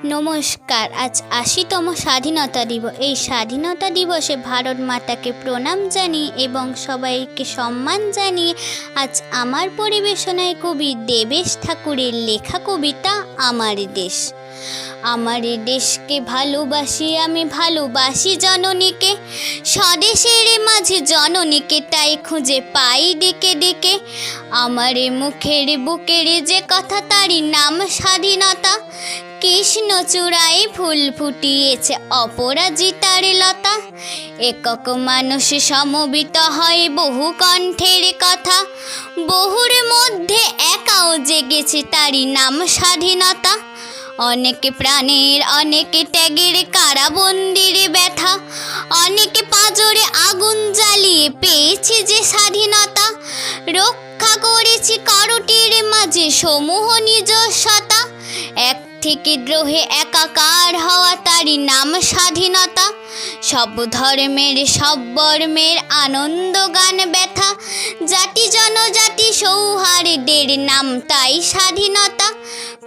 নমস্কার। আজ ৮০তম স্বাধীনতা দিবস। এই স্বাধীনতা দিবসে ভারত মাতাকে প্রণাম জানিয়ে এবং সবাইকে সম্মান জানিয়ে আজ আমার পরিবেশনায় কবি দেবেশ ঠাকুরের লেখা কবিতা আমার দেশ। আমার দেশকে ভালোবাসি, আমি ভালোবাসি জননীকে, স্বদেশের মাঝে জননীকে তাই খুঁজে পাই ডেকে ডেকে। আমার মুখের বুকের যে কথা তারই নাম স্বাধীনতা। কৃষ্ণচূড়ায় ফুল ফুটিয়েছে অপরাজিতার লতা। একক মানুষ সমবেত হয় বহু কণ্ঠের কথা, বহুর মধ্যে একাও জেগেছে তারই নাম স্বাধীনতা। অনেক প্রাণের অনেক ত্যাগের কারাবন্দির ব্যথা, অনেকে পাঁজরে আগুন জ্বালিয়ে পেয়েছি যে স্বাধীনতা। রক্ষা করেছি কারোটির মাঝে সমূহ নিজস্বতা, এক থেকে দ্রোহে একাকার হওয়া তারই নাম স্বাধীনতা। সব ধর্মের সব বর্মের আনন্দ গান ব্যথা, জাতি জনজাতি সৌহার্দের নাম তাই স্বাধীনতা।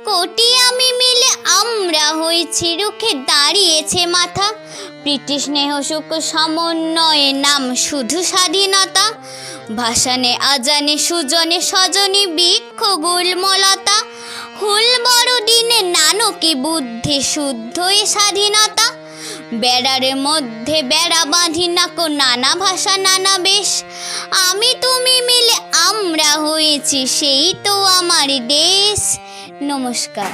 কোটি আমি মিলে আমরা হয়েছি রুখে দাঁড়িয়েছে মাথা, প্রীতি স্নেহ সুখ সমন্বয়ে নাম শুধু স্বাধীনতা। ভাসানে আজানে সুজনে স্বজনে বৃক্ষ গুল্মলতা, হুল বড়দিনে নানকে বুদ্ধি শুদ্ধ এ স্বাধীনতা। বেড়ার মধ্যে বেড়া বাঁধি নাকো নানা ভাষা নানা বেশ, আমি তুমি মিলে আমরা হয়েছি সেই তো আমার দেশ। নমস্কার।